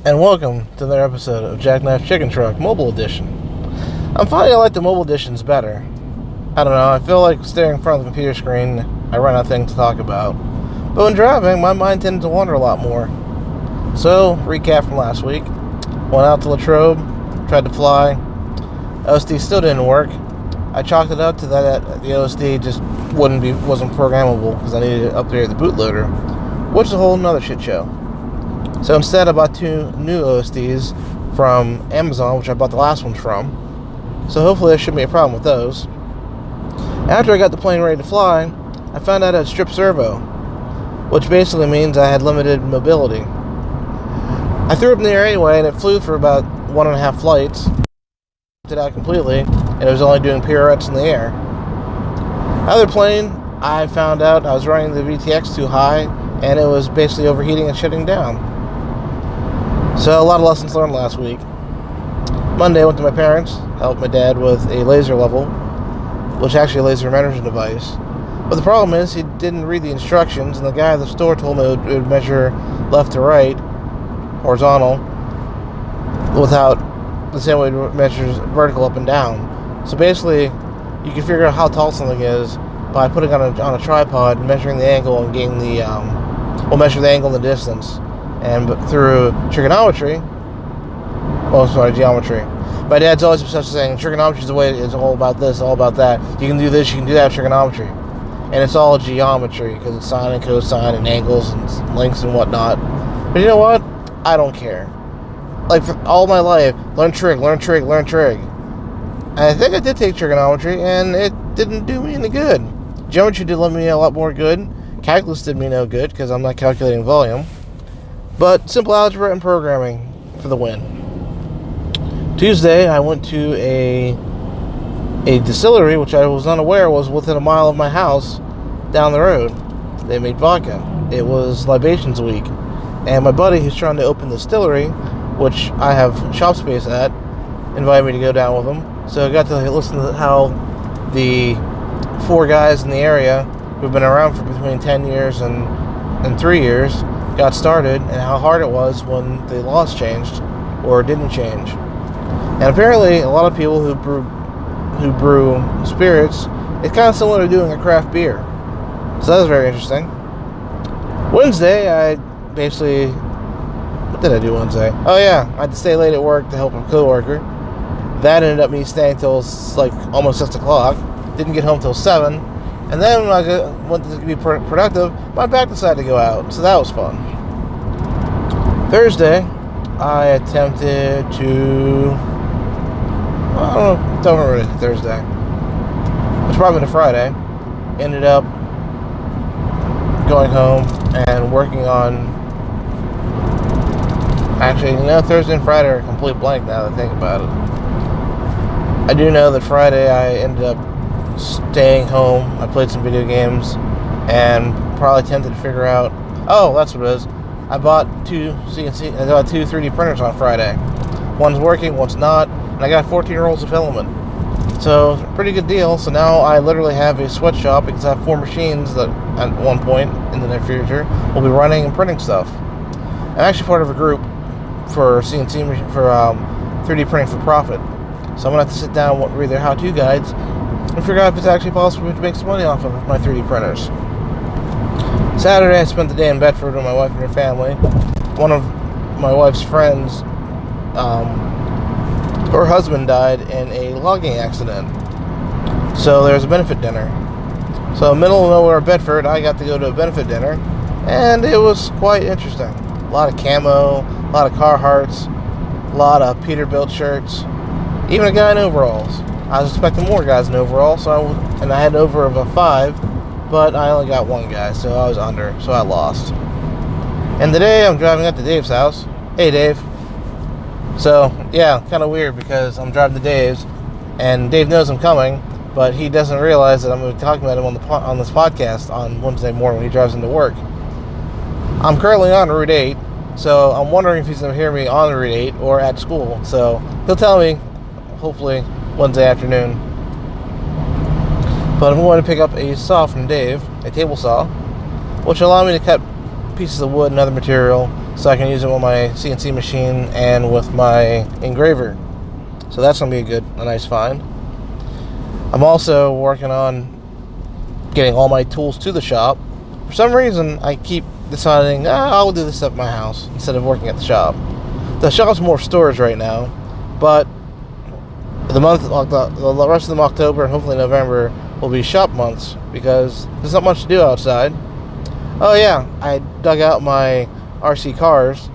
and welcome to another episode of Jackknife Chicken Truck Mobile Edition. I'm finding I like the mobile editions better. I don't know, I feel like staring in front of the computer screen, I run out of things to talk about. But when driving, my mind tends to wander a lot more. So, recap from last week. Went out to Latrobe, tried to fly. OSD still didn't work. I chalked it up to that the OSD just wasn't programmable because I needed to upgrade the bootloader, which is a whole nother shit show. So instead, I bought 2 new OSDs from Amazon, which I bought the last ones from. So hopefully there shouldn't be a problem with those. After I got the plane ready to fly, I found out I had strip servo, which basically means I had limited mobility. I threw it in the air anyway, and it flew for about 1.5 flights. It out completely, and it was only doing pirouettes in the air. Other plane, I found out I was running the VTX too high, and it was basically overheating and shutting down. So a lot of lessons learned last week. Monday I went to my parents, helped my dad with a laser level, which actually a laser measuring device. But the problem is he didn't read the instructions, and the guy at the store told me it would measure left to right, horizontal, without the same way it measures vertical up and down. So basically, you can figure out how tall something is by putting it on a tripod, measuring the angle, and getting measure the angle and the distance. And through trigonometry, geometry. My dad's always obsessed with saying trigonometry is the way it's all about this, all about that. You can do this, you can do that with trigonometry. And it's all geometry because it's sine and cosine and angles and lengths and whatnot. But you know what? I don't care. Like for all my life, learn trig. And I think I did take trigonometry and it didn't do me any good. Geometry did me a lot more good. Calculus did me no good because I'm not calculating volume. But simple algebra and programming for the win. Tuesday, I went to a distillery, which I was unaware was within a mile of my house down the road. They made vodka. It was Libations Week. And my buddy, who's trying to open the distillery, which I have shop space at, invited me to go down with him. So I got to listen to how the 4 guys in the area who've been around for between 10 years and 3 years got started, and how hard it was when the laws changed or didn't change. And apparently a lot of people who brew spirits, it's kind of similar to doing a craft beer. So that was very interesting. Wednesday, I basically, what did I do Wednesday? Oh yeah, I had to stay late at work to help a coworker. That ended up me staying till like almost 6 o'clock. Didn't get home till 7. And then when I went to be productive, my back decided to go out. So that was fun. Thursday, I attempted to, don't remember it, Thursday. It's probably the Friday. Ended up going home and working on, actually, Thursday and Friday are a complete blank now that I think about it. I do know that Friday I ended up staying home. I played some video games and probably attempted to figure out, oh, that's what it is. I bought 2 3D printers on Friday. One's working, one's not, and I got 14 rolls of filament. So, pretty good deal. So now I literally have a sweatshop because I have 4 machines that at one point in the near future will be running and printing stuff. I'm actually part of a group for CNC, for 3D printing for profit. So I'm going to have to sit down and read their how-to guides and figure out if it's actually possible to make some money off of my 3D printers. Saturday, I spent the day in Bedford with my wife and her family. One of my wife's friends, her husband died in a logging accident. So there was a benefit dinner. So middle of nowhere, Bedford, I got to go to a benefit dinner, and it was quite interesting. A lot of camo, a lot of Carhartts, a lot of Peterbilt shirts, even a guy in overalls. I was expecting more guys in overalls, I had an over of a 5, but I only got 1 guy, so I was under, so I lost. And today I'm driving up to Dave's house. Hey, Dave. So, yeah, kind of weird because I'm driving to Dave's, and Dave knows I'm coming, but he doesn't realize that I'm going to be talking about him on this podcast on Wednesday morning when he drives into work. I'm currently on Route 8, so I'm wondering if he's going to hear me on Route 8 or at school. So he'll tell me, hopefully, Wednesday afternoon. But I'm going to pick up a saw from Dave, a table saw, which will allow me to cut pieces of wood and other material so I can use it with my CNC machine and with my engraver. So that's going to be a nice find. I'm also working on getting all my tools to the shop. For some reason, I keep deciding, I'll do this at my house instead of working at the shop. The shop's more storage right now, but the rest of them, October and hopefully November, will be shop months because there's not much to do outside. Oh yeah, I dug out my RC cars.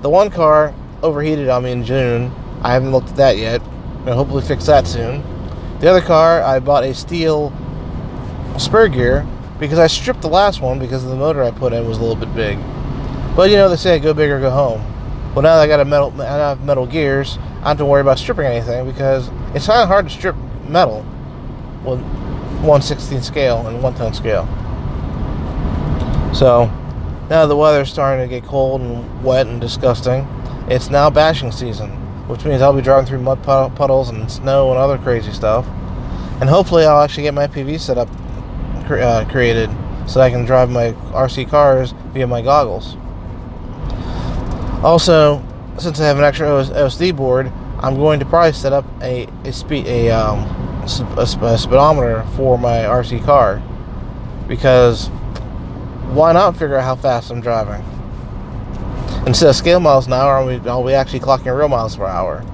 The one car overheated on me in June. I haven't looked at that yet. I'm gonna hopefully fix that soon. The other car, I bought a steel spur gear because I stripped the last one because the motor I put in was a little bit big. But you know, they say go big or go home. Well, now that I have metal gears, I don't have to worry about stripping anything because it's kind of hard to strip metal with 1/16 scale and 1-ton scale. So now the weather's starting to get cold and wet and disgusting. It's now bashing season, which means I'll be driving through mud puddles and snow and other crazy stuff. And hopefully I'll actually get my PV setup created so I can drive my RC cars via my goggles. Also, since I have an extra OSD board, I'm going to probably set up a speedometer for my RC car, because why not figure out how fast I'm driving? Instead of scale miles an hour, I'll be actually clocking real miles per hour.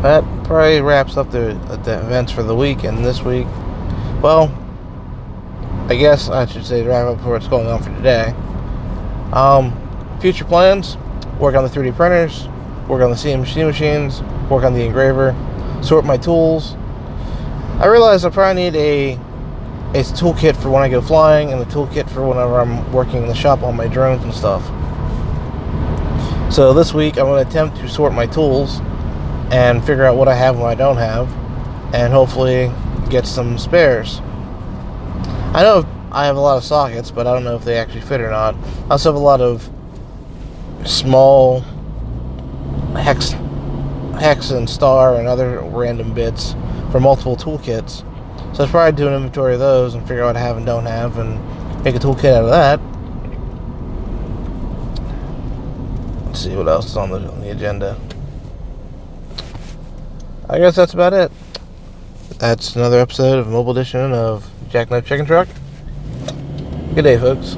That probably wraps up the events for the week and this week. Well, I guess I should say wrap up for what's going on for today. Future plans: work on the 3D printers, work on the CNC machines, work on the engraver, sort my tools. I realize I probably need a toolkit for when I go flying and the toolkit for whenever I'm working in the shop on my drones and stuff. So this week I'm going to attempt to sort my tools and figure out what I have and what I don't have, and hopefully get some spares. I know I have a lot of sockets, but I don't know if they actually fit or not. I also have a lot of small hex and star and other random bits for multiple toolkits. So I'll probably do an inventory of those and figure out what I have and don't have and make a toolkit out of that. Let's see what else is on the agenda. I guess that's about it. That's another episode of Mobile Edition of Jackknife Chicken Truck. Good day, folks.